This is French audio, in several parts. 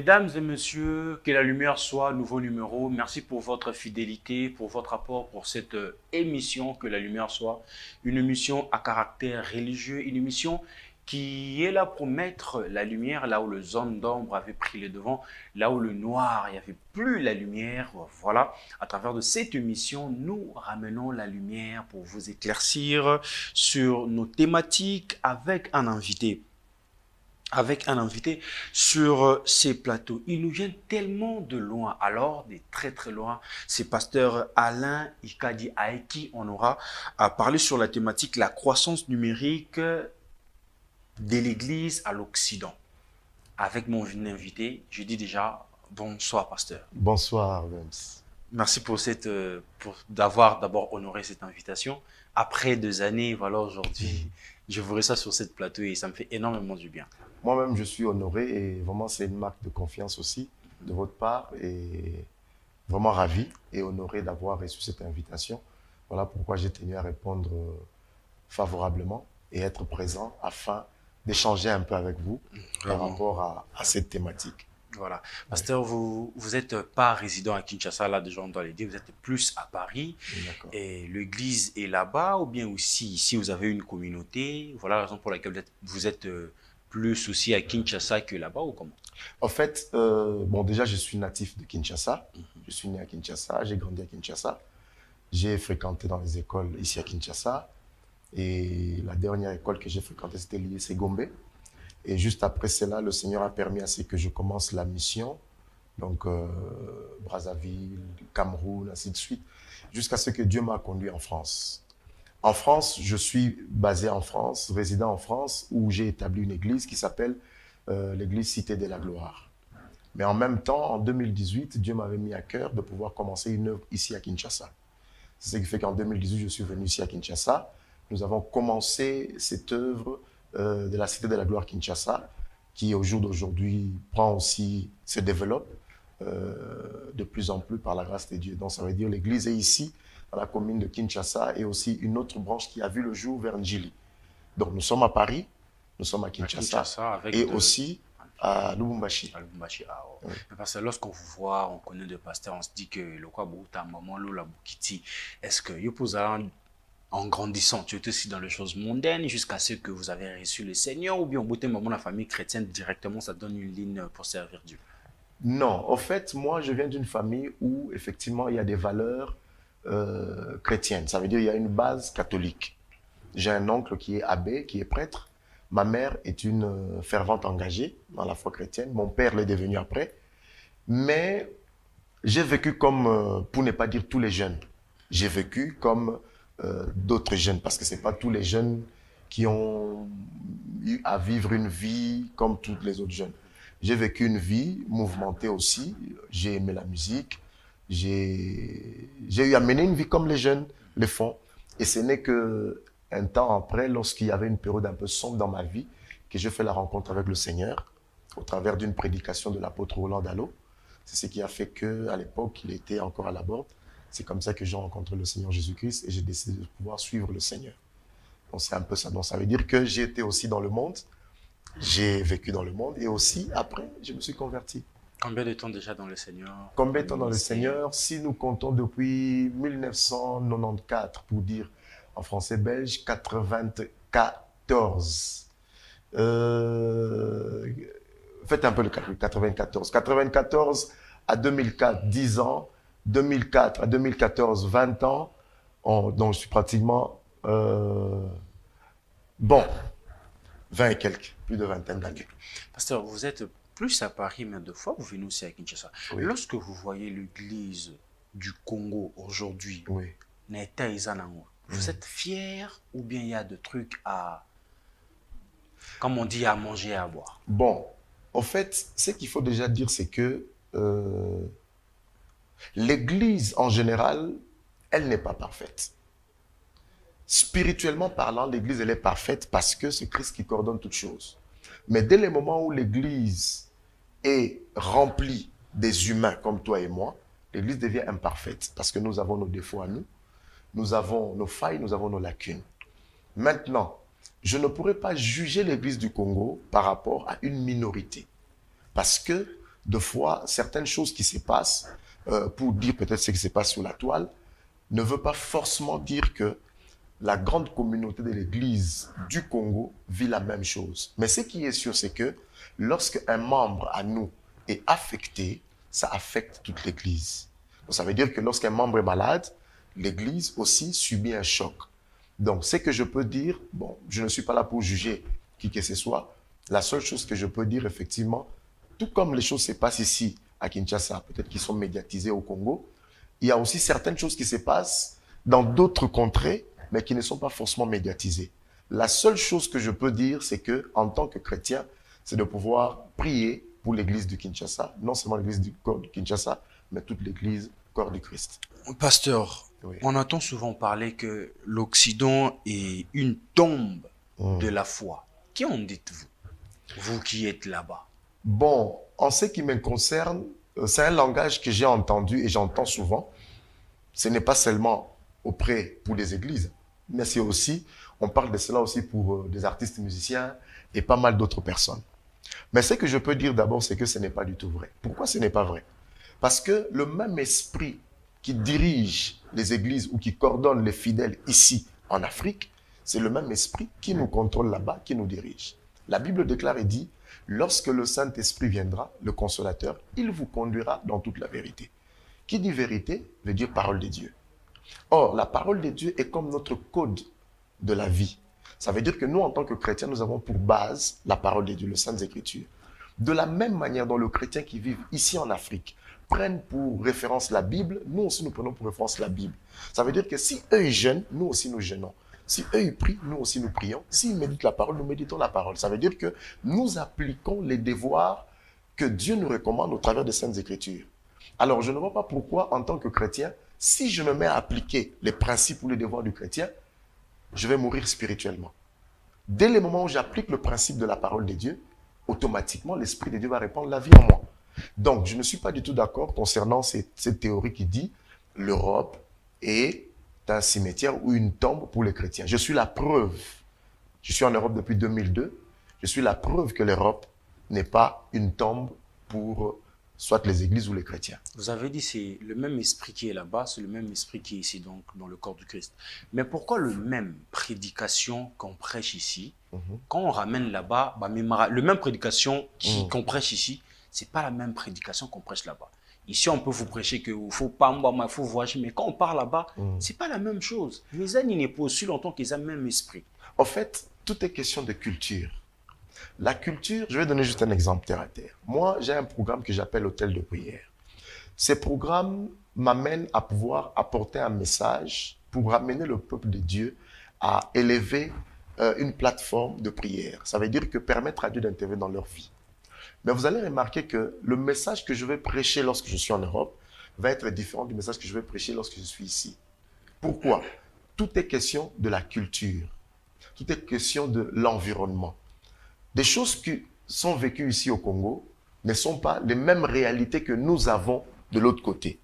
Mesdames et messieurs, que la lumière soit, nouveau numéro. Merci pour votre fidélité, pour votre apport pour cette émission, que la lumière soit. Une émission à caractère religieux, une émission qui est là pour mettre la lumière là où le zone d'ombre avait pris le devant, là où le noir, il n'y avait plus la lumière. Voilà, à travers de cette émission, nous ramenons la lumière pour vous éclaircir sur nos thématiques avec un invité sur ces plateaux. Il nous vient tellement de loin, alors des très très loin. C'est pasteur Alain Ikadi Aeki. On aura à parler sur la thématique la croissance numérique de l'Église à l'Occident. Avec mon invité, je dis déjà bonsoir pasteur. Bonsoir, James. Merci d'avoir d'abord honoré cette invitation. Après 2 années, voilà aujourd'hui, je vous reçois sur cette plateau et ça me fait énormément du bien. Moi-même, je suis honoré et vraiment, c'est une marque de confiance aussi de votre part et vraiment ravi et honoré d'avoir reçu cette invitation. Voilà pourquoi j'ai tenu à répondre favorablement et être présent afin d'échanger un peu avec vous par Vraiment. rapport à cette thématique. Voilà. Pasteur, vous n'êtes pas résident à Kinshasa, là déjà on doit le dire, vous êtes plus à Paris D'accord. et l'église est là-bas ou bien aussi ici vous avez une communauté, voilà la raison pour laquelle vous êtes plus aussi à Kinshasa que là-bas ou comment? En fait, bon, déjà, je suis natif de Kinshasa. Je suis né à Kinshasa, j'ai grandi à Kinshasa. J'ai fréquenté dans les écoles ici à Kinshasa. Et la dernière école que j'ai fréquentée, c'était l'IEC Gombe. Et juste après cela, le Seigneur a permis à ce que je commence la mission. Donc, Brazzaville, Cameroun, ainsi de suite. Jusqu'à ce que Dieu m'a conduit en France. En France, je suis basé en France, résident en France, où j'ai établi une église qui s'appelle l'église Cité de la Gloire. Mais en même temps, en 2018, Dieu m'avait mis à cœur de pouvoir commencer une œuvre ici à Kinshasa. C'est ce qui fait qu'en 2018, je suis venu ici à Kinshasa. Nous avons commencé cette œuvre de la Cité de la Gloire Kinshasa, qui au jour d'aujourd'hui prend aussi, se développe de plus en plus par la grâce de Dieu. Donc ça veut dire l'église est ici, dans la commune de Kinshasa, et aussi une autre branche qui a vu le jour vers Njili. Donc nous sommes à Paris, nous sommes à Kinshasa, Avec et aussi à Lubumbashi. à Lubumbashi. Ah, oh. Oui. Mais parce que lorsqu'on vous voit, on connaît de pasteurs, on se dit que le quoi ta maman Lola Boukiti, est-ce que vous posez en grandissant, tu es aussi dans les choses mondaines jusqu'à ce que vous avez reçu le Seigneur ou bien au bout d'un moment la famille chrétienne directement ça donne une ligne pour servir Dieu? Non, en fait, moi, je viens d'une famille où, effectivement, il y a des valeurs chrétiennes. Ça veut dire qu'il y a une base catholique. J'ai un oncle qui est abbé, qui est prêtre. Ma mère est une fervente engagée dans la foi chrétienne. Mon père l'est devenu après. Mais j'ai vécu comme, pour ne pas dire tous les jeunes, j'ai vécu comme d'autres jeunes, parce que ce n'est pas tous les jeunes qui ont eu à vivre une vie comme tous les autres jeunes. J'ai vécu une vie mouvementée aussi, j'ai aimé la musique, j'ai eu à mener une vie comme les jeunes le font. Et ce n'est que un temps après, lorsqu'il y avait une période un peu sombre dans ma vie, que j'ai fait la rencontre avec le Seigneur au travers d'une prédication de l'apôtre Roland Dallot. C'est ce qui a fait qu'à l'époque, il était encore à la Borde. C'est comme ça que j'ai rencontré le Seigneur Jésus-Christ et j'ai décidé de pouvoir suivre le Seigneur. Donc c'est un peu ça. Donc ça veut dire que j'ai été aussi dans le monde, j'ai vécu dans le monde et aussi après, je me suis converti. Combien de temps déjà dans le Seigneur? Combien de temps dans le Seigneur? Si nous comptons depuis 1994, pour dire en français belge, 94. Faites un peu le calcul, 94. 94 à 2004, 10 ans. 2004 à 2014, 20 ans. Donc je suis pratiquement, bon, 20 et quelques, plus de vingtaine d'années. Pasteur, vous êtes plus à Paris, mais deux fois vous venez aussi à Kinshasa. Oui. Lorsque vous voyez l'église du Congo aujourd'hui, Oui. vous êtes fier ou bien il y a des trucs à, comme on dit, à manger et à boire? Bon, en fait, ce qu'il faut déjà dire, c'est que l'Église, en général, elle n'est pas parfaite. Spirituellement parlant, l'Église, elle est parfaite parce que c'est Christ qui coordonne toutes choses. Mais dès le moment où l'Église est remplie des humains comme toi et moi, l'Église devient imparfaite parce que nous avons nos défauts à nous, nous avons nos failles, nous avons nos lacunes. Maintenant, je ne pourrais pas juger l'Église du Congo par rapport à une minorité. Parce que de fois, certaines choses qui se passent, pour dire peut-être ce qui se passe sur la toile, ne veut pas forcément dire que la grande communauté de l'Église du Congo vit la même chose. Mais ce qui est sûr, c'est que lorsque un membre à nous est affecté, ça affecte toute l'Église. Donc, ça veut dire que lorsqu'un membre est malade, l'Église aussi subit un choc. Donc, ce que je peux dire, bon, je ne suis pas là pour juger qui que ce soit. La seule chose que je peux dire, effectivement, tout comme les choses se passent ici à Kinshasa, peut-être qu'ils sont médiatisés au Congo, il y a aussi certaines choses qui se passent dans d'autres contrées, mais qui ne sont pas forcément médiatisées. La seule chose que je peux dire, c'est que, en tant que chrétien, c'est de pouvoir prier pour l'église de Kinshasa, non seulement l'église du corps de Kinshasa, mais toute l'église corps du Christ. Pasteur, oui. On entend souvent parler que l'Occident est une tombe de la foi. Qu'en dites-vous, vous qui êtes là-bas? Bon, en ce qui me concerne, c'est un langage que j'ai entendu et j'entends souvent. Ce n'est pas seulement auprès pour les églises, mais c'est aussi, on parle de cela aussi pour des artistes musiciens et pas mal d'autres personnes. Mais ce que je peux dire d'abord, c'est que ce n'est pas du tout vrai. Pourquoi ce n'est pas vrai? Parce que le même esprit qui dirige les églises ou qui coordonne les fidèles ici en Afrique, c'est le même esprit qui nous contrôle là-bas, qui nous dirige. La Bible déclare et dit, lorsque le Saint-Esprit viendra, le Consolateur, il vous conduira dans toute la vérité. Qui dit vérité veut dire parole de Dieu. Or, la parole de Dieu est comme notre code de la vie. Ça veut dire que nous, en tant que chrétiens, nous avons pour base la parole de Dieu, les Saintes Écritures. De la même manière dont les chrétiens qui vivent ici en Afrique prennent pour référence la Bible, nous aussi nous prenons pour référence la Bible. Ça veut dire que si eux ils jeûnent, nous aussi nous jeûnons. Si eux ils prient, nous aussi nous prions. S'ils méditent la parole, nous méditons la parole. Ça veut dire que nous appliquons les devoirs que Dieu nous recommande au travers des Saintes Écritures. Alors je ne vois pas pourquoi, en tant que chrétien, si je me mets à appliquer les principes ou les devoirs du chrétien, je vais mourir spirituellement. Dès le moment où j'applique le principe de la parole de Dieu, automatiquement, l'Esprit de Dieu va répandre la vie en moi. Donc, je ne suis pas du tout d'accord concernant cette théorie qui dit l'Europe est un cimetière ou une tombe pour les chrétiens. Je suis la preuve. Je suis en Europe depuis 2002. Je suis la preuve que l'Europe n'est pas une tombe pour soit les églises ou les chrétiens. Vous avez dit c'est le même esprit qui est là-bas, c'est le même esprit qui est ici, donc dans le corps du Christ. Mais pourquoi le même prédication qu'on prêche ici, quand on ramène là-bas, le même prédication qu'on prêche ici, c'est pas la même prédication qu'on prêche là-bas. Ici, on peut vous prêcher qu'il faut pas, il faut voyager, mais quand on part là-bas, c'est pas la même chose. Les années n'est pas aussi longtemps qu'ils ont le même esprit. En fait, tout est question de culture. La culture, je vais donner juste un exemple terre à terre. Moi, j'ai un programme que j'appelle Hôtel de prière. Ces programmes m'amènent à pouvoir apporter un message pour amener le peuple de Dieu à élever une plateforme de prière. Ça veut dire que permettre à Dieu d'intervenir dans leur vie. Mais vous allez remarquer que le message que je vais prêcher lorsque je suis en Europe va être différent du message que je vais prêcher lorsque je suis ici. Pourquoi? Tout est question de la culture. Tout est question de l'environnement. Des choses qui sont vécues ici au Congo ne sont pas les mêmes réalités que nous avons de l'autre côté.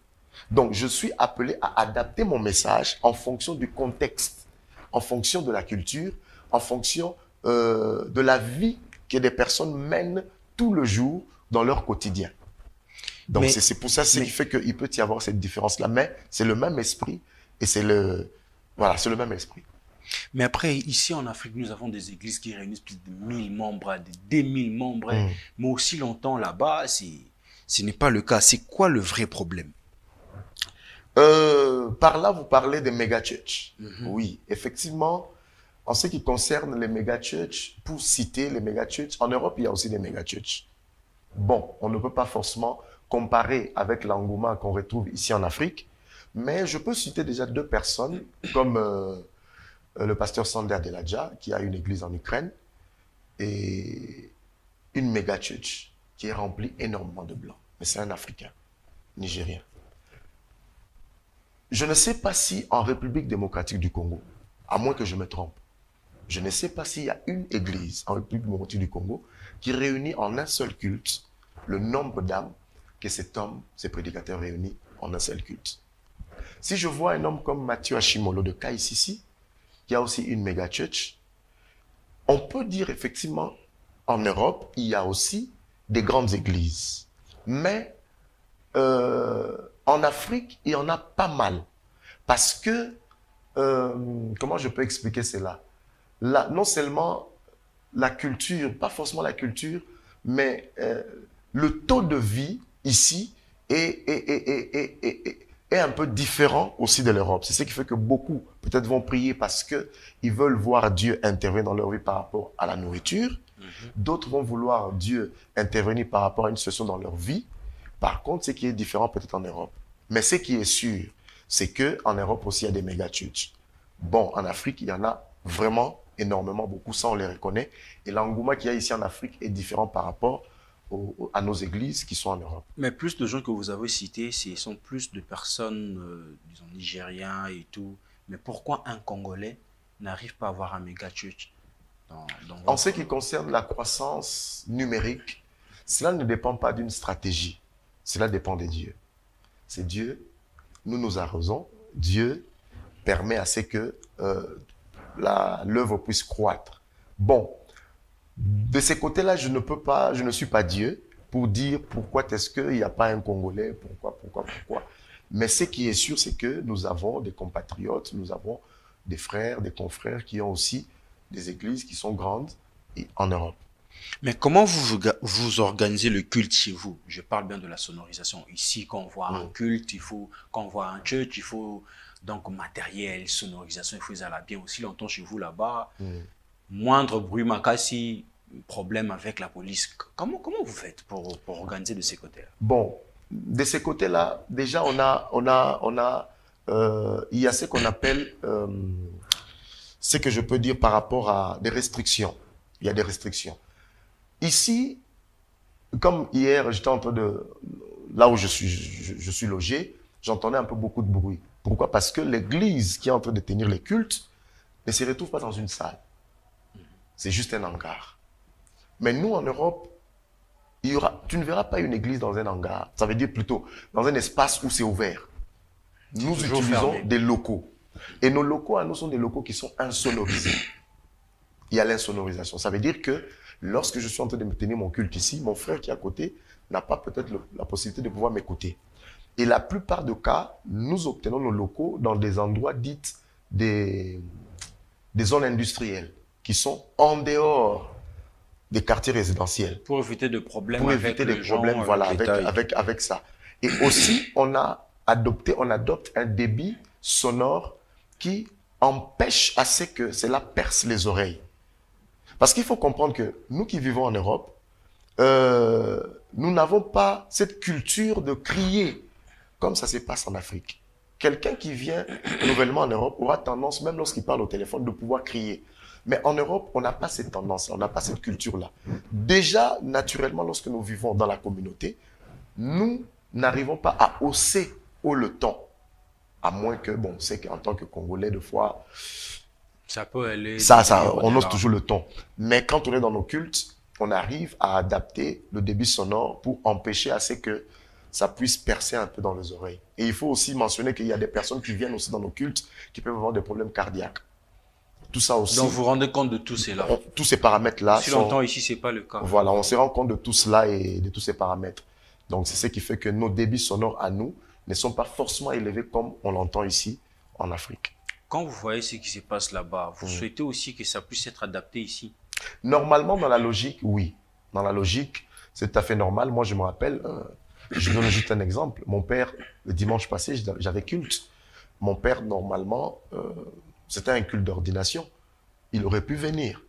Donc, je suis appelé à adapter mon message en fonction du contexte, en fonction de la culture, en fonction de la vie que des personnes mènent tout le jour dans leur quotidien. Donc, c'est pour ça qui fait qu'il peut y avoir cette différence-là. Mais c'est le même esprit et c'est le même esprit. Mais après, ici en Afrique, nous avons des églises qui réunissent plus de 1000 membres, des 1000 membres. Mais aussi longtemps là-bas, ce n'est pas le cas. C'est quoi le vrai problème? Par là, vous parlez des méga-churches. Oui, effectivement, en ce qui concerne les méga-churches, pour citer les méga-churches, en Europe, il y a aussi des méga-churches. Bon, on ne peut pas forcément comparer avec l'engouement qu'on retrouve ici en Afrique, mais je peux citer déjà deux personnes comme le pasteur Sander Deladja, qui a une église en Ukraine, et une méga church qui est remplie énormément de blancs. Mais c'est un Africain, Nigérien. Je ne sais pas si en République démocratique du Congo, à moins que je me trompe, je ne sais pas s'il y a une église en République démocratique du Congo qui réunit en un seul culte le nombre d'âmes que cet homme, ces prédicateurs réunissent en un seul culte. Si je vois un homme comme Mathieu Ashimolo de Kaïsisi, qui a aussi une méga church, on peut dire effectivement, en Europe, il y a aussi des grandes églises. Mais en Afrique, il y en a pas mal. Parce que, comment je peux expliquer cela? Là, non seulement la culture, pas forcément la culture, mais le taux de vie ici est un peu différent aussi de l'Europe. C'est ce qui fait que beaucoup peut-être vont prier parce qu'ils veulent voir Dieu intervenir dans leur vie par rapport à la nourriture. D'autres vont vouloir Dieu intervenir par rapport à une situation dans leur vie. Par contre, ce qui est différent peut-être en Europe. Mais ce qui est sûr, c'est qu'en Europe aussi, il y a des méga-churches. Bon, en Afrique, il y en a vraiment énormément, beaucoup, ça on les reconnaît. Et l'engouement qu'il y a ici en Afrique est différent par rapport à nos églises qui sont en Europe. Mais plus de gens que vous avez cités, ce sont plus de personnes, disons, nigériens et tout. Mais pourquoi un Congolais n'arrive pas à avoir un méga church En ce qui concerne la croissance numérique, cela ne dépend pas d'une stratégie. Cela dépend de Dieu. C'est Dieu, nous arrosons. Dieu permet à ce que l'œuvre puisse croître. Bon, de ces côtés-là, je ne suis pas Dieu pour dire pourquoi est-ce qu'il n'y a pas un Congolais, pourquoi. Mais ce qui est sûr, c'est que nous avons des compatriotes, nous avons des frères, des confrères qui ont aussi des églises qui sont grandes en Europe. Mais comment vous organisez le culte chez vous? Je parle bien de la sonorisation. Ici, quand on voit un culte, quand on voit un church, il faut donc matériel, sonorisation, il faut ça là bien aussi longtemps chez vous là-bas. Moindre bruit, macassi, problème avec la police. Comment vous faites pour organiser de ces côtés-là? Bon, de ces côtés-là, déjà, il y a ce qu'on appelle, ce que je peux dire par rapport à des restrictions. Il y a des restrictions. Ici, comme hier, j'étais en train là où je suis logé, j'entendais un peu beaucoup de bruit. Pourquoi? Parce que l'église qui est en train de tenir les cultes ne se retrouve pas dans une salle. C'est juste un hangar. Mais nous, en Europe, tu ne verras pas une église dans un hangar. Ça veut dire plutôt dans un espace où c'est ouvert. Nous utilisons des locaux. Et nos locaux, à nous, sont des locaux qui sont insonorisés. Il y a l'insonorisation. Ça veut dire que lorsque je suis en train de me tenir mon culte ici, mon frère qui est à côté n'a pas peut-être la possibilité de pouvoir m'écouter. Et la plupart des cas, nous obtenons nos locaux dans des endroits dits des zones industrielles qui sont en dehors des quartiers résidentiels. Pour éviter de problèmes Pour éviter des problèmes, voilà, avec ça. Et aussi, on adopte un débit sonore qui empêche à ce que cela perce les oreilles. Parce qu'il faut comprendre que nous qui vivons en Europe, nous n'avons pas cette culture de crier comme ça se passe en Afrique. Quelqu'un qui vient nouvellement en Europe aura tendance, même lorsqu'il parle au téléphone, de pouvoir crier. Mais en Europe, on n'a pas cette tendance, on n'a pas cette culture-là. Déjà, naturellement, lorsque nous vivons dans la communauté, nous n'arrivons pas à hausser le ton. À moins que, bon, c'est qu'en tant que Congolais, des fois, ça peut aller. On ose toujours le ton. Mais quand on est dans nos cultes, on arrive à adapter le débit sonore pour empêcher à ce que ça puisse percer un peu dans les oreilles. Et il faut aussi mentionner qu'il y a des personnes qui viennent aussi dans nos cultes qui peuvent avoir des problèmes cardiaques. Tout ça aussi. Donc vous vous rendez compte de tous cela. Tous ces paramètres-là. Si longtemps ici, c'est pas le cas. Voilà, on se rend compte de tout cela et de tous ces paramètres. Donc c'est ce qui fait que nos débits sonores à nous ne sont pas forcément élevés comme on l'entend ici en Afrique. Quand vous voyez ce qui se passe là-bas, vous souhaitez aussi que ça puisse être adapté ici? Normalement, dans la logique, oui. Dans la logique, c'est tout à fait normal. Moi, je me rappelle, je donne juste un exemple. Mon père, le dimanche passé, j'avais culte. Mon père, normalement, c'était un culte d'ordination. Il aurait pu venir.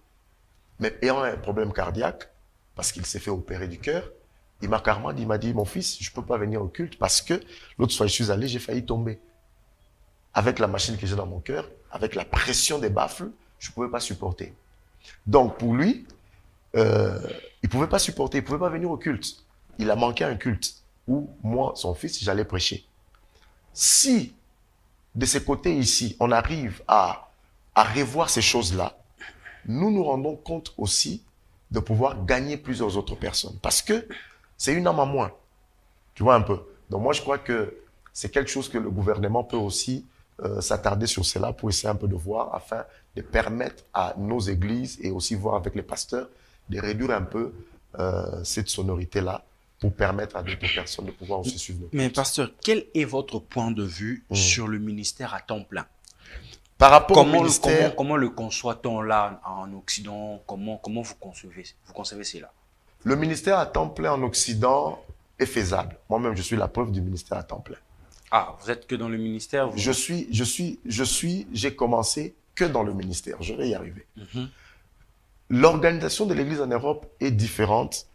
Mais ayant un problème cardiaque, parce qu'il s'est fait opérer du cœur, il m'a carrément dit, mon fils, je ne peux pas venir au culte parce que l'autre fois, je suis allé, j'ai failli tomber. Avec la machine que j'ai dans mon cœur, avec la pression des baffles, je ne pouvais pas supporter. Donc, pour lui, il ne pouvait pas supporter, il ne pouvait pas venir au culte. Il a manqué un culte où moi, son fils, j'allais prêcher. Si, de ce côté ici, on arrive à revoir ces choses-là, nous nous rendons compte aussi de pouvoir gagner plusieurs autres personnes. Parce que c'est une âme à moins. Tu vois un peu. Donc moi, je crois que c'est quelque chose que le gouvernement peut aussi s'attarder sur cela pour essayer un peu de voir afin de permettre à nos églises et aussi voir avec les pasteurs de réduire un peu cette sonorité-là pour permettre à d'autres personnes de pouvoir aussi suivre nos Mais cultes. pasteur, quel est votre point de vue sur le ministère à temps plein? Par rapport au ministère, Comment le conçoit-on là en Occident? Comment vous concevez cela? le ministère à temps plein en Occident est faisable. Moi-même, je suis la preuve du ministère à temps plein. Ah, vous êtes que dans le ministère? J'ai commencé que dans le ministère. Je vais y arriver. L'organisation de l'Église en Europe est différente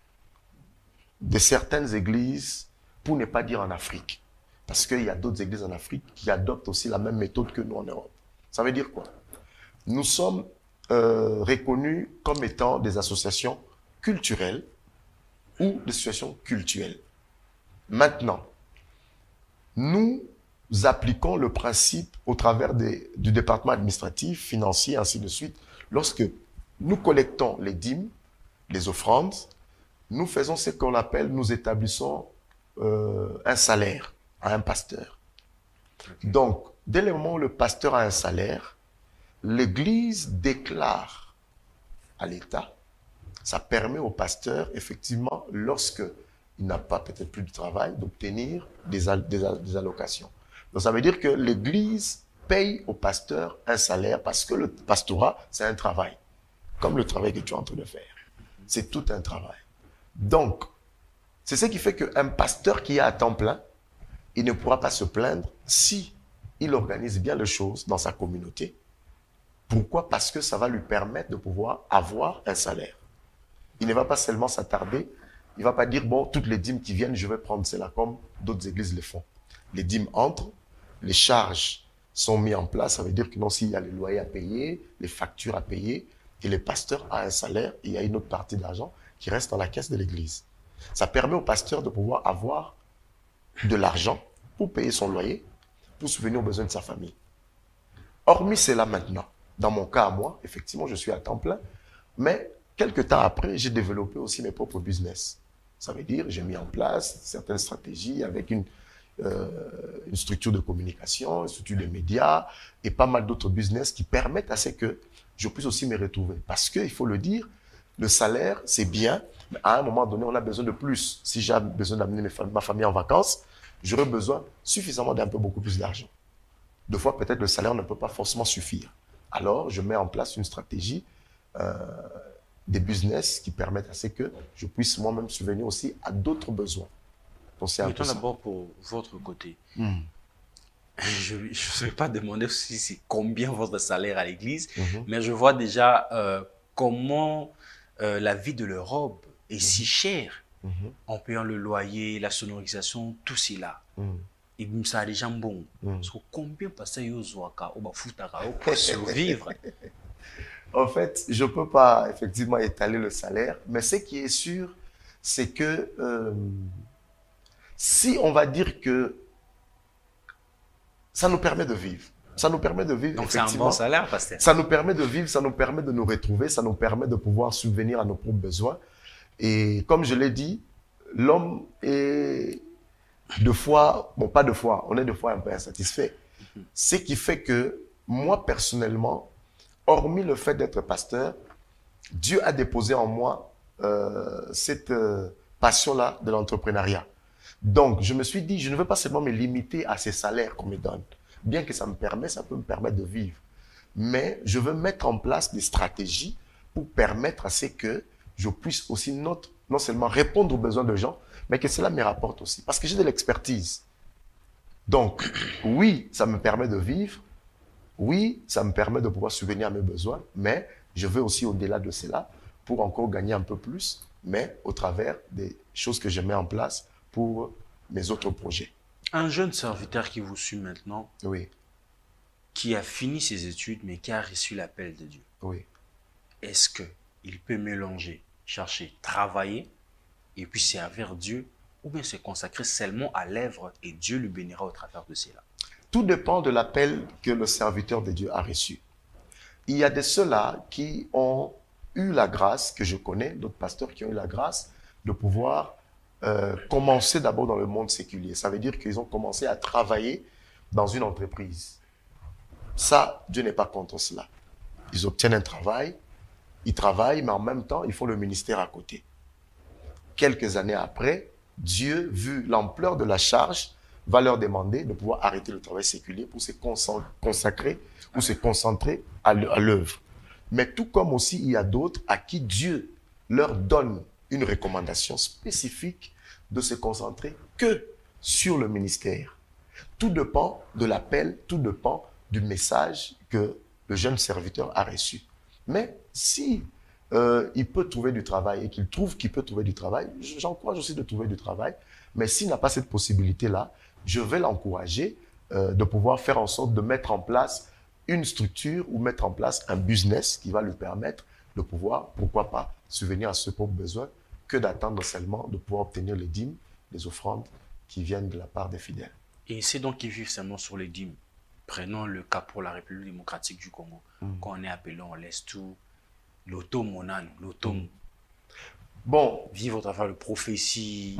de certaines églises, pour ne pas dire en Afrique. Parce qu'il y a d'autres églises en Afrique qui adoptent aussi la même méthode que nous en Europe. Ça veut dire quoi? Nous sommes reconnus comme étant des associations culturelles ou des associations cultuelles. Maintenant, nous appliquons le principe au travers du département administratif, financier, ainsi de suite. Lorsque nous collectons les dîmes, les offrandes, nous faisons ce qu'on appelle, nous établissons un salaire à un pasteur. Donc, dès le moment où le pasteur a un salaire, l'Église déclare à l'État. Ça permet au pasteur, effectivement, lorsque il n'a pas peut-être plus de travail, d'obtenir des allocations. Donc, ça veut dire que l'Église paye au pasteur un salaire parce que le pastorat, c'est un travail. Comme le travail que tu es en train de faire. C'est tout un travail. Donc, c'est ce qui fait qu'un pasteur qui est à temps plein, il ne pourra pas se plaindre si il organise bien les choses dans sa communauté. Pourquoi? Parce que ça va lui permettre de pouvoir avoir un salaire. Il ne va pas seulement s'attarder, il ne va pas dire, bon, toutes les dîmes qui viennent, je vais prendre cela comme d'autres églises le font. Les dîmes entrent, les charges sont mises en place, ça veut dire que non, s'il y a les loyers à payer, les factures à payer, et le pasteur a un salaire, et il y a une autre partie d'argent qui reste dans la caisse de l'église. Ça permet au pasteur de pouvoir avoir de l'argent pour payer son loyer, pour subvenir aux besoins de sa famille. Hormis cela maintenant, dans mon cas à moi, effectivement, je suis à temps plein, mais quelques temps après, j'ai développé aussi mes propres business. Ça veut dire, j'ai mis en place certaines stratégies avec une structure de communication, une structure de médias et pas mal d'autres business qui permettent à ce que je puisse aussi me retrouver. Parce qu'il faut le dire, le salaire, c'est bien, mais à un moment donné, on a besoin de plus. Si j'ai besoin d'amener ma famille en vacances, j'aurai besoin suffisamment d'un peu beaucoup plus d'argent. Deux fois, peut-être le salaire ne peut pas forcément suffire. Alors, je mets en place une stratégie, des business qui permettent à ce que je puisse moi-même subvenir aussi à d'autres besoins. Mettons d'abord pour votre côté. Je ne vais pas demander si c'est combien votre salaire à l'église, mais je vois déjà comment la vie de l'Europe est si chère en payant le loyer, la sonorisation, tout cela. Et ça a des gens bons. Parce que combien passer Yozuaka ou Bafutaka pour survivre? En fait, je ne peux pas effectivement étaler le salaire, mais ce qui est sûr, c'est que si on va dire que ça nous permet de vivre. Ça nous permet de vivre. Donc c'est un bon salaire, pasteur. Ça nous permet de vivre, ça nous permet de nous retrouver, ça nous permet de pouvoir subvenir à nos propres besoins. Et comme je l'ai dit, l'homme est deux fois, bon pas deux fois, on est deux fois un peu insatisfait. Ce qui fait que moi personnellement, hormis le fait d'être pasteur, Dieu a déposé en moi cette passion-là de l'entrepreneuriat. Donc, je me suis dit, je ne veux pas seulement me limiter à ces salaires qu'on me donne. Bien que ça peut me permettre de vivre. Mais je veux mettre en place des stratégies pour permettre à ce que je puisse aussi non seulement répondre aux besoins de gens, mais que cela me rapporte aussi. Parce que j'ai de l'expertise. Donc, oui, ça me permet de vivre. Oui, ça me permet de pouvoir subvenir à mes besoins. Mais je veux aussi au-delà de cela pour encore gagner un peu plus, mais au travers des choses que je mets en place pour mes autres projets. Un jeune serviteur qui vous suit maintenant, oui, qui a fini ses études, mais qui a reçu l'appel de Dieu, oui, est-ce qu'il peut mélanger, chercher, travailler, et puis servir Dieu, ou bien se consacrer seulement à l'œuvre et Dieu lui bénira au travers de cela? Tout dépend de l'appel que le serviteur de Dieu a reçu. Il y a de ceux-là qui ont eu la grâce, que je connais, d'autres pasteurs qui ont eu la grâce de pouvoir commencer d'abord dans le monde séculier. Ça veut dire qu'ils ont commencé à travailler dans une entreprise. Ça, Dieu n'est pas contre cela. Ils obtiennent un travail, ils travaillent, mais en même temps, ils font le ministère à côté. Quelques années après, Dieu, vu l'ampleur de la charge, va leur demander de pouvoir arrêter le travail séculier pour se consacrer ou se concentrer à l'œuvre. Mais tout comme aussi, il y a d'autres à qui Dieu leur donne une recommandation spécifique de se concentrer que sur le ministère. Tout dépend de l'appel, tout dépend du message que le jeune serviteur a reçu. Mais si il peut trouver du travail et qu'il trouve qu'il peut trouver du travail, j'encourage aussi de trouver du travail. Mais s'il n'a pas cette possibilité-là, je vais l'encourager de pouvoir faire en sorte de mettre en place une structure ou mettre en place un business qui va lui permettre de pouvoir, pourquoi pas, subvenir à ce propre besoin que d'attendre seulement de pouvoir obtenir les dîmes, les offrandes qui viennent de la part des fidèles. Et c'est donc qui vivent seulement sur les dîmes. Prenons le cas pour la République démocratique du Congo. Quand on est appelé, on laisse tout. L'automonane, l'autom. Bon. Vivre au travers de prophéties,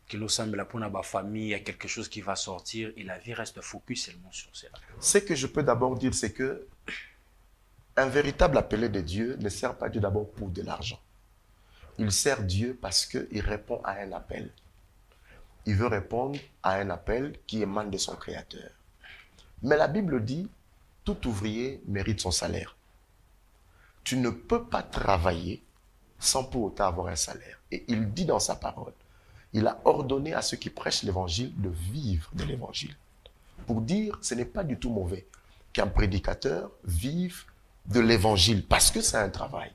que nous sommes là pour notre famille, il y a quelque chose qui va sortir et la vie reste focus seulement sur cela. Ce que je peux d'abord dire, c'est que un véritable appelé de Dieu ne sert pas Dieu d'abord pour de l'argent. Il sert Dieu parce qu'il répond à un appel. Il veut répondre à un appel qui émane de son Créateur. Mais la Bible dit, tout ouvrier mérite son salaire. Tu ne peux pas travailler sans pour autant avoir un salaire. Et il dit dans sa parole, il a ordonné à ceux qui prêchent l'évangile de vivre de l'évangile. Pour dire, ce n'est pas du tout mauvais qu'un prédicateur vive de l'évangile, parce que c'est un travail.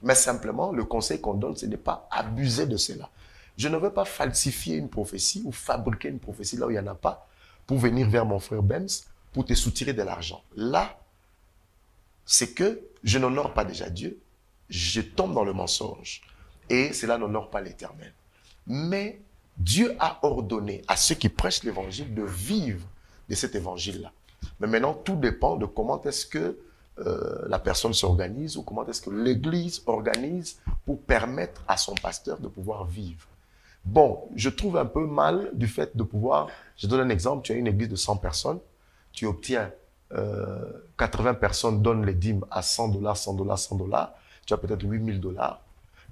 Mais simplement, le conseil qu'on donne, ce n'est pas abuser de cela. Je ne veux pas falsifier une prophétie ou fabriquer une prophétie là où il n'y en a pas, pour venir vers mon frère Bems, pour te soutirer de l'argent. Là, c'est que je n'honore pas déjà Dieu, je tombe dans le mensonge. Et cela n'honore pas l'Éternel. Mais Dieu a ordonné à ceux qui prêchent l'évangile de vivre de cet évangile-là. Mais maintenant, tout dépend de comment est-ce que la personne s'organise ou comment est-ce que l'Église organise pour permettre à son pasteur de pouvoir vivre. Bon, je trouve un peu mal du fait de pouvoir, je donne un exemple, tu as une église de 100 personnes, tu obtiens 80 personnes donnent les dîmes à $100, 100 $, 100 $, tu as peut-être $8,000.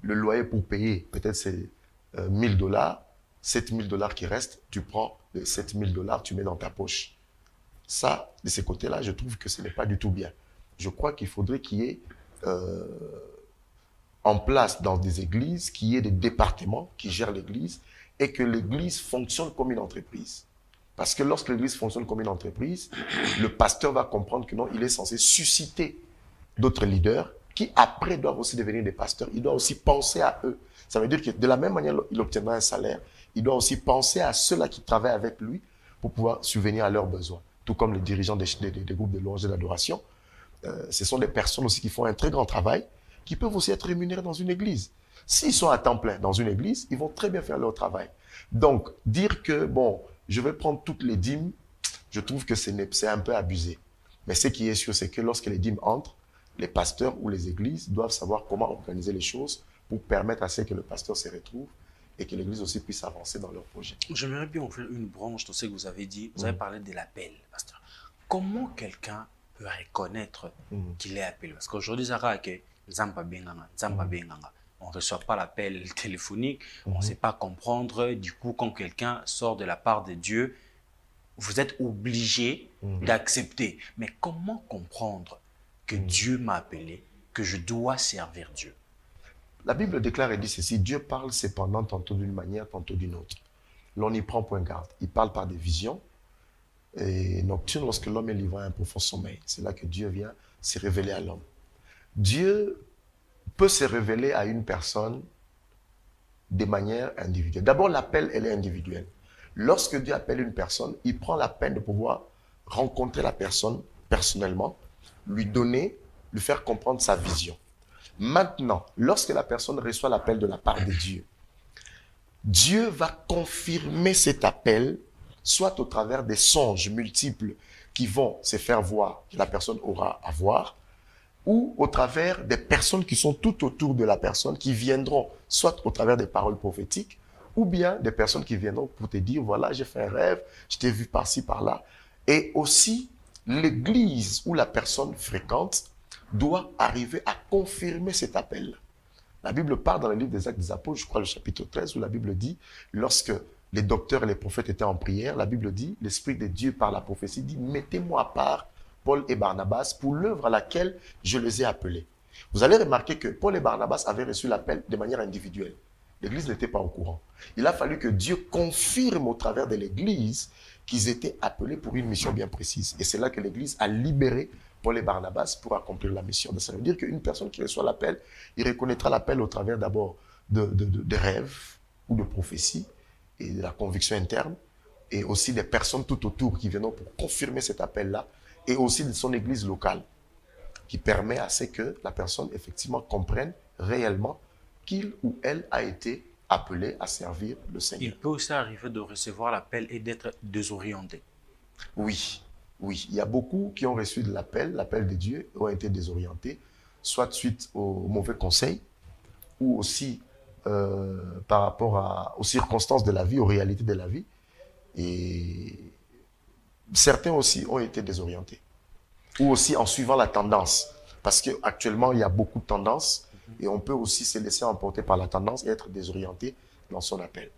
Le loyer pour payer, peut-être c'est $1,000, $7,000 qui restent, tu prends les $7,000, tu mets dans ta poche. Ça, de ce côté-là, je trouve que ce n'est pas du tout bien. Je crois qu'il faudrait qu'il y ait en place dans des églises, qu'il y ait des départements qui gèrent l'église et que l'église fonctionne comme une entreprise. Parce que lorsque l'église fonctionne comme une entreprise, le pasteur va comprendre que non, il est censé susciter d'autres leaders qui après doivent aussi devenir des pasteurs. Il doit aussi penser à eux. Ça veut dire que de la même manière il obtiendra un salaire, il doit aussi penser à ceux-là qui travaillent avec lui pour pouvoir subvenir à leurs besoins. Tout comme les dirigeants des groupes de louange et d'adoration. Ce sont des personnes aussi qui font un très grand travail, qui peuvent aussi être rémunérés dans une église. S'ils sont à temps plein dans une église, ils vont très bien faire leur travail. Donc, dire que, bon, je vais prendre toutes les dîmes, je trouve que c'est un peu abusé. Mais ce qui est sûr, c'est que lorsque les dîmes entrent, les pasteurs ou les églises doivent savoir comment organiser les choses pour permettre à ce que le pasteur se retrouve et que l'église aussi puisse avancer dans leur projet. J'aimerais bien ouvrir une branche dans ce que vous avez dit. Vous avez parlé de l'appel, pasteur. Comment quelqu'un peut reconnaître qu'il est appelé? Parce qu'aujourd'hui, Zara, on ne reçoit pas l'appel téléphonique, on ne sait pas comprendre. Du coup, quand quelqu'un sort de la part de Dieu, vous êtes obligé d'accepter. Mais comment comprendre que Dieu m'a appelé, que je dois servir Dieu? La Bible déclare et dit ceci, Dieu parle cependant tantôt d'une manière, tantôt d'une autre. L'on n'y prend point garde. Il parle par des visions et nocturnes lorsque l'homme est livré à un profond sommeil. C'est là que Dieu vient se révéler à l'homme. Dieu peut se révéler à une personne de manière individuelle. D'abord, l'appel, elle est individuelle. Lorsque Dieu appelle une personne, il prend la peine de pouvoir rencontrer la personne personnellement, lui donner, lui faire comprendre sa vision. Maintenant, lorsque la personne reçoit l'appel de la part de Dieu, Dieu va confirmer cet appel, soit au travers des songes multiples qui vont se faire voir, que la personne aura à voir, ou au travers des personnes qui sont tout autour de la personne, qui viendront soit au travers des paroles prophétiques, ou bien des personnes qui viendront pour te dire, voilà, j'ai fait un rêve, je t'ai vu par-ci, par-là. Et aussi, l'église où la personne fréquente doit arriver à confirmer cet appel. La Bible parle dans le livre des Actes des Apôtres, je crois le chapitre 13, où la Bible dit, lorsque les docteurs et les prophètes étaient en prière, la Bible dit, l'Esprit de Dieu par la prophétie dit, mettez-moi à part Paul et Barnabas pour l'œuvre à laquelle je les ai appelés. Vous allez remarquer que Paul et Barnabas avaient reçu l'appel de manière individuelle. L'Église n'était pas au courant. Il a fallu que Dieu confirme au travers de l'Église qu'ils étaient appelés pour une mission bien précise. Et c'est là que l'Église a libéré Paul et Barnabas pour accomplir la mission. Donc, ça veut dire qu'une personne qui reçoit l'appel, il reconnaîtra l'appel au travers d'abord de rêves ou de prophéties et de la conviction interne, et aussi des personnes tout autour qui viendront pour confirmer cet appel-là, et aussi de son Église locale, qui permet à ce que la personne effectivement comprenne réellement qu'il ou elle a été appelé à servir le Seigneur. Il peut aussi arriver de recevoir l'appel et d'être désorienté. Oui, oui. Il y a beaucoup qui ont reçu de l'appel de Dieu, ont été désorientés, soit suite aux mauvais conseils, ou aussi par rapport aux circonstances de la vie, aux réalités de la vie. Et certains aussi ont été désorientés. Ou aussi en suivant la tendance. Parce qu'actuellement, il y a beaucoup de tendances. Et on peut aussi se laisser emporter par la tendance et être désorienté dans son appel.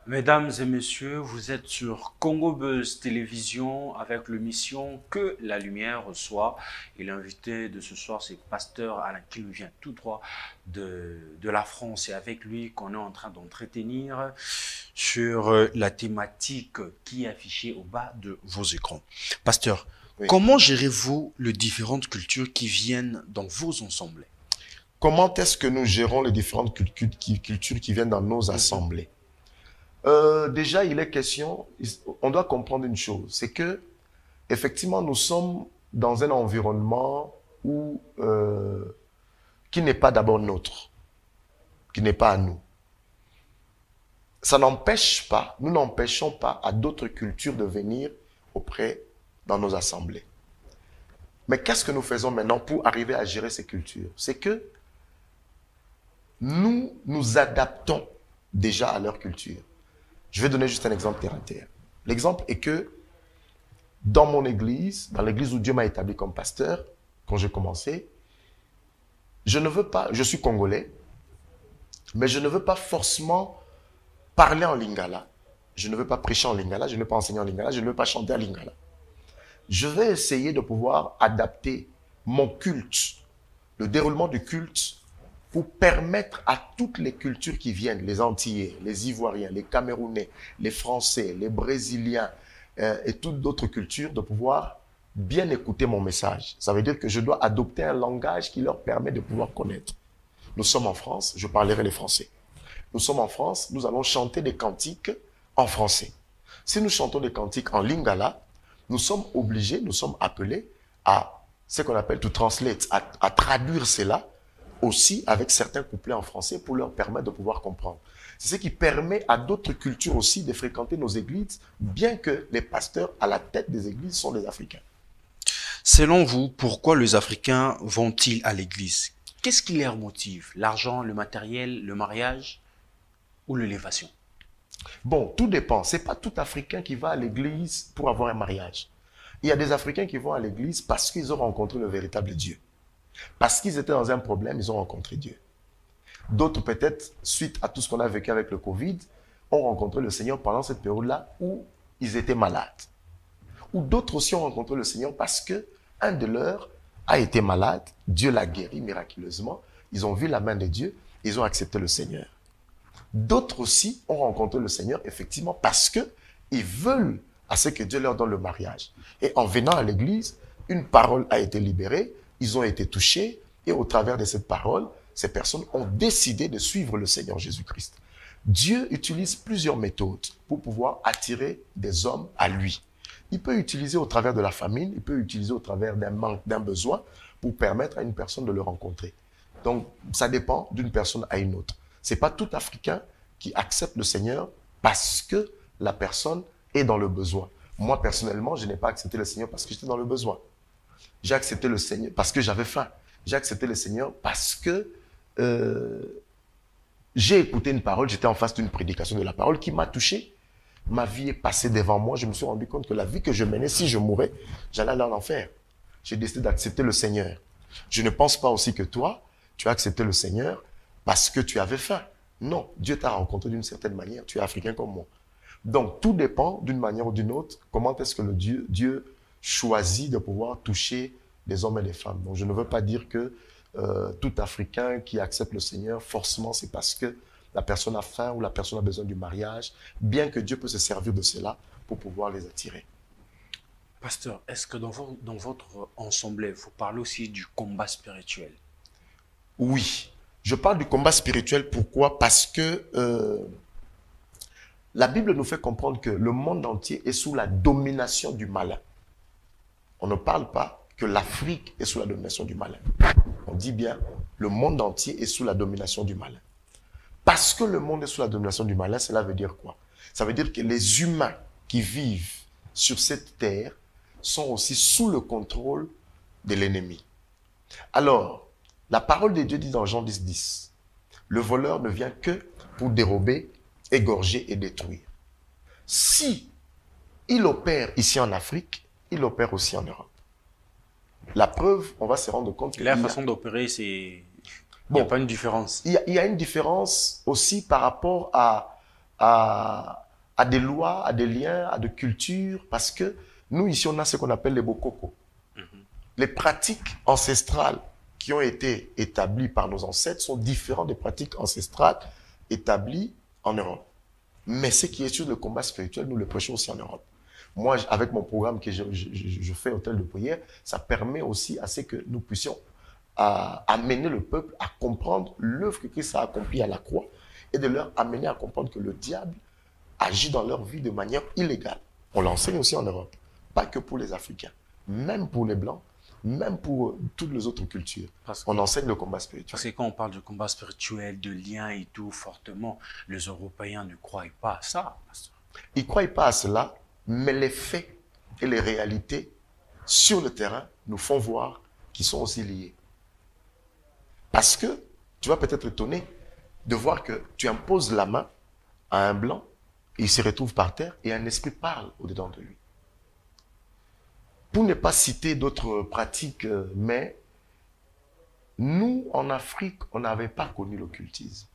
Mesdames et messieurs, vous êtes sur Congo Buzz Télévision avec l'émission Que la lumière soit. Et l'invité de ce soir, c'est Pasteur Alain qui nous vient tout droit de la France. Et avec lui qu'on est en train d'entretenir sur la thématique qui est affichée au bas de vos écrans. Pasteur, oui. Comment gérez-vous les différentes cultures qui viennent dans vos assemblées? Comment est-ce que nous gérons les différentes cultures qui viennent dans nos assemblées? Déjà, il est question, on doit comprendre une chose, c'est que effectivement, nous sommes dans un environnement où, qui n'est pas d'abord nôtre, qui n'est pas à nous. Ça n'empêche pas, nous n'empêchons pas à d'autres cultures de venir dans nos assemblées. Mais qu'est-ce que nous faisons maintenant pour arriver à gérer ces cultures? C'est que nous nous adaptons déjà à leur culture. Je vais donner juste un exemple terre à terre. L'exemple est que dans mon église, dans l'église où Dieu m'a établi comme pasteur, quand j'ai commencé, je suis congolais, mais je ne veux pas forcément parler en lingala. Je ne veux pas prêcher en lingala, je ne veux pas enseigner en lingala, je ne veux pas chanter en lingala. Je vais essayer de pouvoir adapter mon culte, le déroulement du culte, pour permettre à toutes les cultures qui viennent, les Antillais, les Ivoiriens, les Camerounais, les Français, les Brésiliens et toutes d'autres cultures, de pouvoir bien écouter mon message. Ça veut dire que je dois adopter un langage qui leur permet de pouvoir connaître. Nous sommes en France, je parlerai les Français. Nous sommes en France, nous allons chanter des cantiques en français. Si nous chantons des cantiques en lingala, nous sommes obligés, nous sommes appelés à ce qu'on appelle to translate, à traduire cela aussi avec certains couplets en français pour leur permettre de pouvoir comprendre. C'est ce qui permet à d'autres cultures aussi de fréquenter nos églises, bien que les pasteurs à la tête des églises sont des Africains. Selon vous, pourquoi les Africains vont-ils à l'église? Qu'est-ce qui les motive? L'argent, le matériel, le mariage ou l'élévation? Bon, tout dépend. Ce n'est pas tout Africain qui va à l'église pour avoir un mariage. Il y a des Africains qui vont à l'église parce qu'ils ont rencontré le véritable Dieu. Parce qu'ils étaient dans un problème, ils ont rencontré Dieu. D'autres, peut-être, suite à tout ce qu'on a vécu avec le Covid, ont rencontré le Seigneur pendant cette période-là où ils étaient malades. Ou d'autres aussi ont rencontré le Seigneur parce qu'un de leurs a été malade, Dieu l'a guéri miraculeusement, ils ont vu la main de Dieu, ils ont accepté le Seigneur. D'autres aussi ont rencontré le Seigneur, effectivement, parce qu'ils veulent à ce que Dieu leur donne le mariage. Et en venant à l'église, une parole a été libérée, ils ont été touchés, et au travers de cette parole, ces personnes ont décidé de suivre le Seigneur Jésus-Christ. Dieu utilise plusieurs méthodes pour pouvoir attirer des hommes à lui. Il peut utiliser au travers de la famine, il peut utiliser au travers d'un manque, d'un besoin, pour permettre à une personne de le rencontrer. Donc, ça dépend d'une personne à une autre. Ce n'est pas tout Africain qui accepte le Seigneur parce que la personne est dans le besoin. Moi, personnellement, je n'ai pas accepté le Seigneur parce que j'étais dans le besoin. J'ai accepté le Seigneur parce que j'avais faim. J'ai accepté le Seigneur parce que j'ai écouté une parole, j'étais en face d'une prédication de la parole qui m'a touché. Ma vie est passée devant moi. Je me suis rendu compte que la vie que je menais, si je mourais, j'allais aller en enfer. J'ai décidé d'accepter le Seigneur. Je ne pense pas aussi que toi, tu as accepté le Seigneur parce que tu avais faim. Non, Dieu t'a rencontré d'une certaine manière. Tu es africain comme moi. Donc, tout dépend d'une manière ou d'une autre. Comment est-ce que Dieu choisit de pouvoir toucher des hommes et des femmes. Donc, je ne veux pas dire que tout Africain qui accepte le Seigneur, forcément, c'est parce que la personne a faim ou la personne a besoin du mariage, bien que Dieu peut se servir de cela pour pouvoir les attirer. Pasteur, est-ce que dans votre ensemble, vous parlez aussi du combat spirituel? Oui, je parle du combat spirituel. Pourquoi? Parce que la Bible nous fait comprendre que le monde entier est sous la domination du malin. On ne parle pas que l'Afrique est sous la domination du malin. On dit bien, le monde entier est sous la domination du malin. Parce que le monde est sous la domination du malin, cela veut dire quoi? Ça veut dire que les humains qui vivent sur cette terre sont aussi sous le contrôle de l'ennemi. Alors, la parole de Dieu dit dans Jean 10, 10, le voleur ne vient que pour dérober, égorger et détruire. Si il opère ici en Afrique, il opère aussi en Europe. La preuve, on va se rendre compte que la façon d'opérer, c'est... Il n'y a pas une différence. Il y a une différence aussi par rapport à des lois, à des liens, à des cultures, parce que nous, ici, on a ce qu'on appelle les bokoko. Les pratiques ancestrales qui ont été établies par nos ancêtres sont différentes des pratiques ancestrales établies en Europe. Mais ce qui est sur le combat spirituel, nous le prêchons aussi en Europe. Moi, avec mon programme que je fais Hôtel de prière, ça permet aussi à ce que nous puissions amener le peuple à comprendre l'œuvre que Christ a accomplie à la croix et de leur amener à comprendre que le diable agit dans leur vie de manière illégale. On l'enseigne aussi en Europe, pas que pour les Africains, même pour les Blancs, même pour toutes les autres cultures. On enseigne le combat spirituel. Parce que quand on parle de combat spirituel, de lien et tout, fortement, les Européens ne croient pas à ça. Ils ne croient pas à cela, mais les faits et les réalités sur le terrain nous font voir qu'ils sont aussi liés. Parce que tu vas peut-être étonné de voir que tu imposes la main à un blanc, et il se retrouve par terre et un esprit parle au-dedans de lui. Pour ne pas citer d'autres pratiques, mais nous, en Afrique, on n'avait pas connu l'occultisme.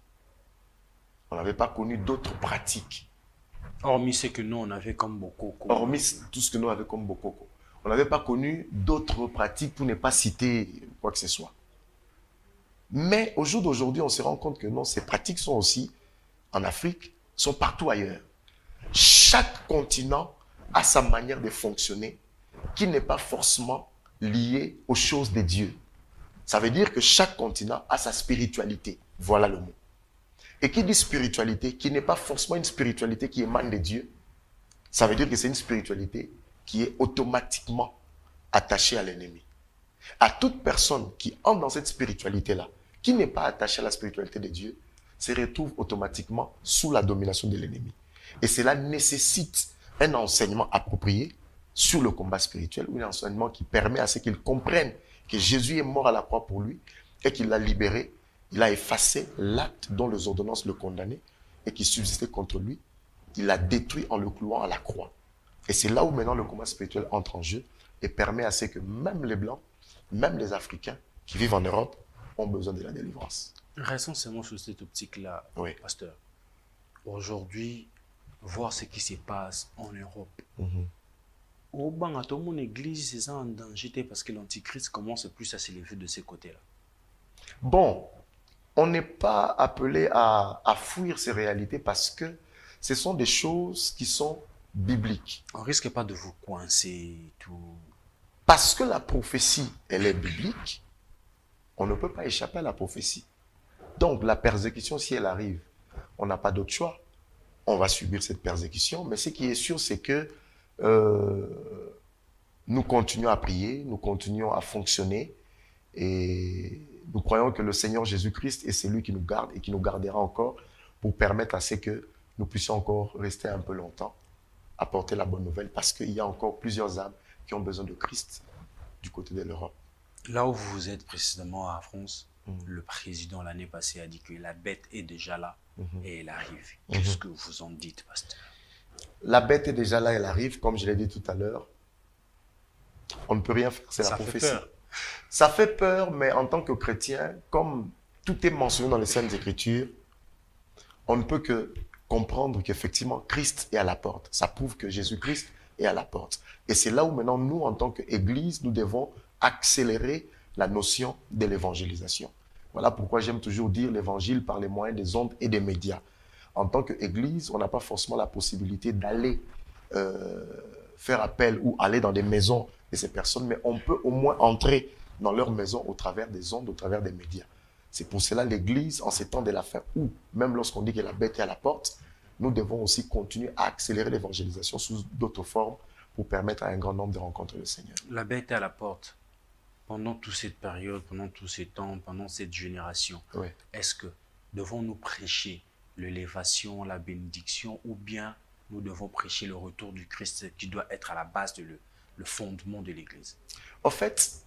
On n'avait pas connu d'autres pratiques. Hormis ce que nous, on avait comme Bokoko. Hormis tout ce que nous avions comme Bokoko. On n'avait pas connu d'autres pratiques pour ne pas citer quoi que ce soit. Mais au jour d'aujourd'hui, on se rend compte que non, ces pratiques sont aussi en Afrique, sont partout ailleurs. Chaque continent a sa manière de fonctionner qui n'est pas forcément liée aux choses de Dieu. Ça veut dire que chaque continent a sa spiritualité. Voilà le mot. Et qui dit spiritualité, qui n'est pas forcément une spiritualité qui émane de Dieu, ça veut dire que c'est une spiritualité qui est automatiquement attachée à l'ennemi. À toute personne qui entre dans cette spiritualité-là, qui n'est pas attachée à la spiritualité de Dieu, se retrouve automatiquement sous la domination de l'ennemi. Et cela nécessite un enseignement approprié sur le combat spirituel, ou un enseignement qui permet à ceux qu'ils comprennent que Jésus est mort à la croix pour lui et qu'il l'a libéré, il a effacé l'acte dont les ordonnances le condamnaient et qui subsistait contre lui. Il l'a détruit en le clouant à la croix. Et c'est là où maintenant le combat spirituel entre en jeu et permet à ce que même les Blancs, même les Africains qui vivent en Europe ont besoin de la délivrance. Restons seulement sur cette optique-là, oui. Pasteur. Aujourd'hui, voir ce qui se passe en Europe. Au banc, tout mon église, c'est ça en danger parce que l'antichrist commence plus à s'élever de ces côtés-là. Bon, on n'est pas appelé à fuir ces réalités parce que ce sont des choses qui sont bibliques. On risque pas de vous coincer tout. Parce que la prophétie, elle est biblique, on ne peut pas échapper à la prophétie. Donc, la persécution, si elle arrive, on n'a pas d'autre choix. On va subir cette persécution. Mais ce qui est sûr, c'est que nous continuons à prier, nous continuons à fonctionner et nous croyons que le Seigneur Jésus-Christ est celui qui nous garde et qui nous gardera encore pour permettre à ce que nous puissions encore rester un peu longtemps, apporter la bonne nouvelle parce qu'il y a encore plusieurs âmes qui ont besoin de Christ du côté de l'Europe. Là où vous êtes précisément à France, le président l'année passée a dit que la bête est déjà là et elle arrive. Qu'est-ce que vous en dites, pasteur? La bête est déjà là, elle arrive, comme je l'ai dit tout à l'heure. On ne peut rien faire, c'est la prophétie. Ça fait peur, mais en tant que chrétien, comme tout est mentionné dans les Saintes Écritures, on ne peut que comprendre qu'effectivement, Christ est à la porte. Ça prouve que Jésus-Christ est à la porte. Et c'est là où maintenant, nous, en tant qu'Église, nous devons accélérer la notion de l'évangélisation. Voilà pourquoi j'aime toujours dire l'Évangile par les moyens des ondes et des médias. En tant qu'Église, on n'a pas forcément la possibilité d'aller faire appel ou aller dans des maisons de ces personnes, mais on peut au moins entrer dans leurs maisons au travers des ondes, au travers des médias. C'est pour cela l'Église, en ces temps de la fin, où même lorsqu'on dit que la bête est à la porte, nous devons aussi continuer à accélérer l'évangélisation sous d'autres formes pour permettre à un grand nombre de rencontrer le Seigneur. La bête est à la porte. Pendant toute cette période, pendant tous ces temps, pendant cette génération, Oui. est-ce que devons-nous prêcher l'élévation, la bénédiction, ou bien nous devons prêcher le retour du Christ qui doit être à la base de le fondement de l'Église? En fait,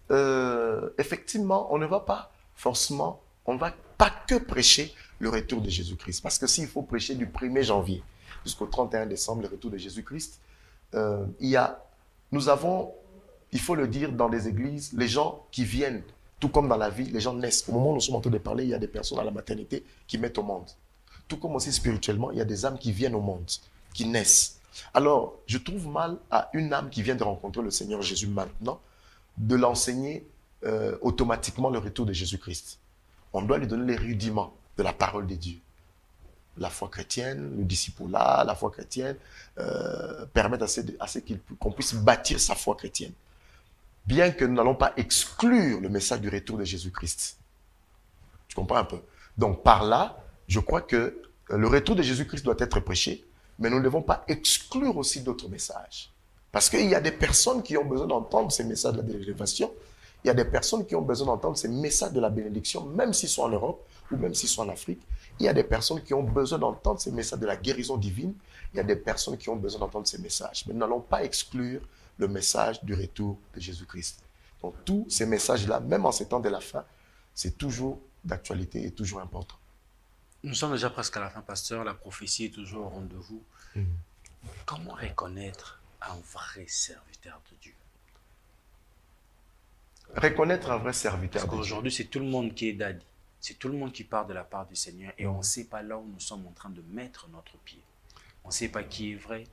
effectivement, on ne va pas forcément, on ne va pas que prêcher le retour de Jésus-Christ. Parce que s'il faut prêcher du 1er janvier jusqu'au 31 décembre le retour de Jésus-Christ, nous avons, il faut le dire, dans les églises, les gens qui viennent, tout comme dans la vie, les gens naissent. Au moment où nous sommes en train de parler, il y a des personnes à la maternité qui mettent au monde. Tout comme aussi spirituellement, il y a des âmes qui viennent au monde, qui naissent. Alors, je trouve mal à une âme qui vient de rencontrer le Seigneur Jésus maintenant, de l'enseigner automatiquement le retour de Jésus-Christ. On doit lui donner les rudiments de la parole de Dieu. La foi chrétienne, le discipulat, la foi chrétienne, permettent à ce qu'on puisse bâtir sa foi chrétienne. Bien que nous n'allons pas exclure le message du retour de Jésus-Christ. Tu comprends un peu? Donc par là, je crois que le retour de Jésus-Christ doit être prêché, mais nous ne devons pas exclure aussi d'autres messages. Parce qu'il y a des personnes qui ont besoin d'entendre ces messages de la délévation. Il y a des personnes qui ont besoin d'entendre ces messages de la bénédiction, même s'ils sont en Europe ou même s'ils sont en Afrique. Il y a des personnes qui ont besoin d'entendre ces messages de la guérison divine. Il y a des personnes qui ont besoin d'entendre ces messages. Mais nous n'allons pas exclure le message du retour de Jésus-Christ. Donc tous ces messages-là, même en ces temps de la fin, c'est toujours d'actualité et toujours important. Nous sommes déjà presque à la fin, pasteur. La prophétie est toujours au rendez-vous. Comment reconnaître un vrai serviteur de Dieu? Reconnaître un vrai serviteur Parce de Dieu. qu'aujourd'hui, c'est tout le monde qui est daddy. C'est tout le monde qui part de la part du Seigneur et on ne sait pas là où nous sommes en train de mettre notre pied. On ne sait pas qui est vrai,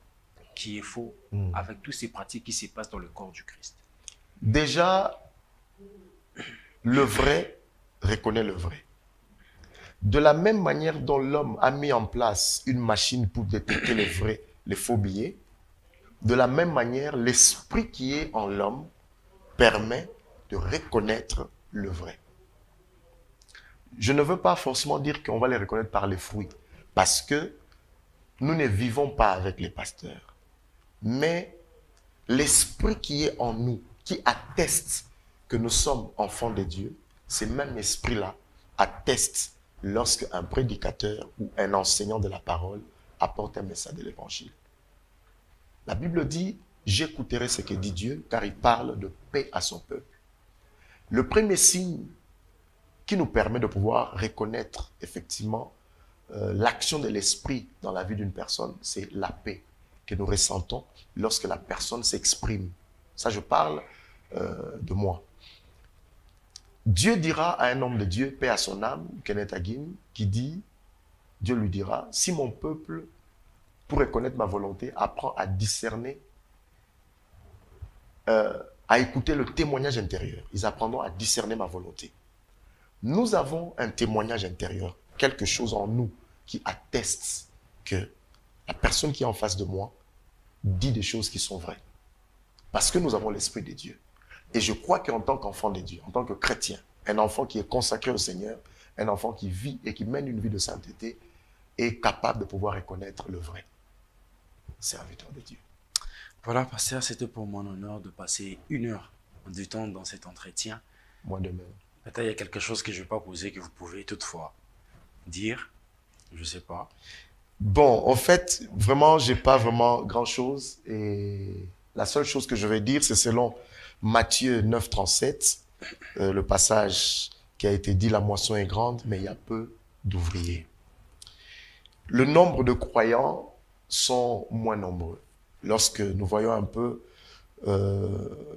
qui est faux, avec toutes ces pratiques qui se passent dans le corps du Christ. Déjà, le vrai reconnaît le vrai. De la même manière dont l'homme a mis en place une machine pour détecter les vrais, les faux billets, de la même manière, l'esprit qui est en l'homme permet de reconnaître le vrai. Je ne veux pas forcément dire qu'on va les reconnaître par les fruits, parce que nous ne vivons pas avec les pasteurs. Mais l'esprit qui est en nous, qui atteste que nous sommes enfants de Dieu, ce même esprit-là atteste lorsque un prédicateur ou un enseignant de la parole apporte un message de l'évangile. La Bible dit, j'écouterai ce que dit Dieu, car il parle de paix à son peuple. Le premier signe qui nous permet de pouvoir reconnaître effectivement l'action de l'esprit dans la vie d'une personne, c'est la paix que nous ressentons lorsque la personne s'exprime. Ça, je parle de moi. Dieu dira à un homme de Dieu, paix à son âme, Kenneth Hagin, qui dit, Dieu lui dira, si mon peuple, pour reconnaître ma volonté, apprend à discerner, à écouter le témoignage intérieur, ils apprendront à discerner ma volonté. Nous avons un témoignage intérieur, quelque chose en nous qui atteste que la personne qui est en face de moi dit des choses qui sont vraies. Parce que nous avons l'Esprit de Dieu. Et je crois qu'en tant qu'enfant de Dieu, en tant que chrétien, un enfant qui est consacré au Seigneur, un enfant qui vit et qui mène une vie de sainteté, est capable de pouvoir reconnaître le vrai serviteur de Dieu. Voilà, pasteur, c'était pour mon honneur de passer 1 heure du temps dans cet entretien. Moi de même. Peut-être il y a quelque chose que je ne vais pas poser que vous pouvez toutefois dire. Je ne sais pas. Bon, en fait, vraiment, je n'ai pas vraiment grand-chose. Et la seule chose que je vais dire, c'est selon Matthieu 9, 37, le passage qui a été dit, la moisson est grande, mais il y a peu d'ouvriers. Le nombre de croyants sont moins nombreux. Lorsque nous voyons un peu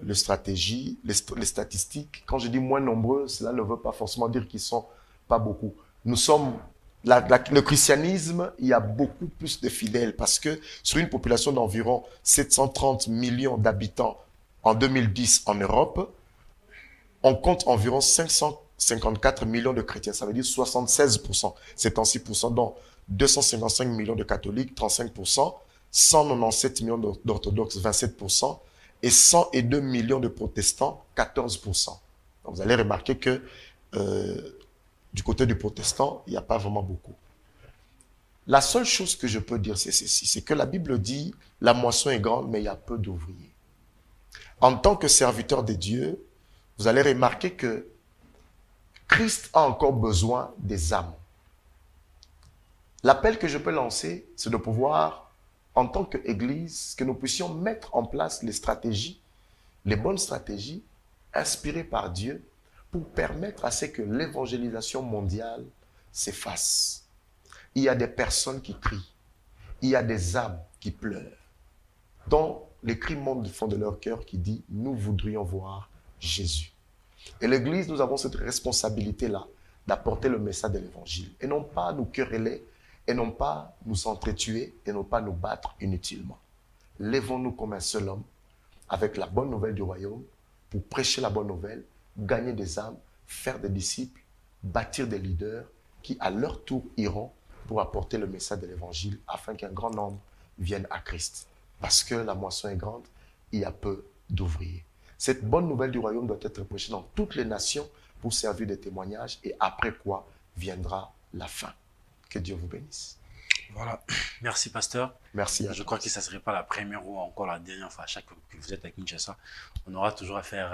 les stratégies, les statistiques, quand je dis moins nombreux, cela ne veut pas forcément dire qu'ils sont pas beaucoup. Nous sommes, le christianisme, il y a beaucoup plus de fidèles parce que sur une population d'environ 730 millions d'habitants en 2010 en Europe, on compte environ 554 millions de chrétiens, ça veut dire 76%, 76%, dont 255 millions de catholiques, 35%, 197 millions d'orthodoxes, 27%, et 102 millions de protestants, 14%. Donc vous allez remarquer que du côté du protestant, il n'y a pas vraiment beaucoup. La seule chose que je peux dire, c'est ceci, c'est que la Bible dit, la moisson est grande, mais il y a peu d'ouvriers. En tant que serviteur de Dieu, vous allez remarquer que Christ a encore besoin des âmes. L'appel que je peux lancer, c'est de pouvoir, en tant qu'Église, que nous puissions mettre en place les stratégies, les bonnes stratégies, inspirées par Dieu, pour permettre à ce que l'évangélisation mondiale s'efface. Il y a des personnes qui crient, il y a des âmes qui pleurent, dont les cris montent du fond de leur cœur qui dit « Nous voudrions voir Jésus ». Et l'Église, nous avons cette responsabilité-là d'apporter le message de l'Évangile et non pas nous quereller et non pas nous entretuer et non pas nous battre inutilement. Lèvons-nous comme un seul homme avec la bonne nouvelle du royaume pour prêcher la bonne nouvelle, gagner des âmes, faire des disciples, bâtir des leaders qui à leur tour iront pour apporter le message de l'Évangile afin qu'un grand nombre vienne à Christ. Parce que la moisson est grande, il y a peu d'ouvriers. Cette bonne nouvelle du royaume doit être prêchée dans toutes les nations pour servir de témoignage et après quoi viendra la fin. Que Dieu vous bénisse. Voilà. Merci, pasteur. Merci à Je crois que ça ne serait pas la première ou encore la dernière fois. À chaque fois que vous êtes à Kinshasa, on aura toujours à faire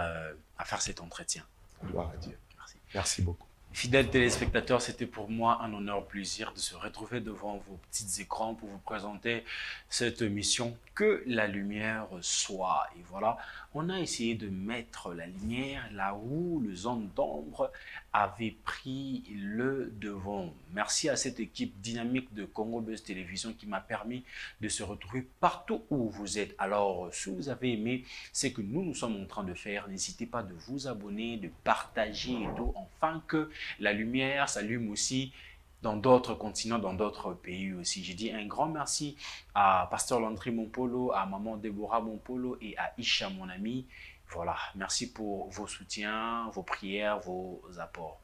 cet entretien. Gloire à Dieu. Merci. Merci beaucoup. Fidèles téléspectateurs, c'était pour moi un honneur, plaisir de se retrouver devant vos petits écrans pour vous présenter cette émission Que la lumière soit. Et voilà, on a essayé de mettre la lumière là où le zone d'ombre avait pris le devant. Merci à cette équipe dynamique de Congo Buzz Télévision qui m'a permis de se retrouver partout où vous êtes. Alors, si vous avez aimé ce que nous sommes en train de faire, n'hésitez pas de vous abonner, de partager et tout, afin que la lumière s'allume aussi dans d'autres continents, dans d'autres pays aussi. J'ai dit un grand merci à Pasteur Landry Mompolo, à Maman Déborah Mompolo et à Isha, mon ami. Voilà, merci pour vos soutiens, vos prières, vos apports.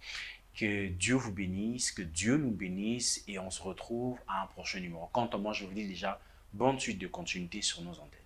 Que Dieu vous bénisse, que Dieu nous bénisse et on se retrouve à un prochain numéro. Quant à moi, je vous dis déjà, bonne suite de continuité sur nos antennes.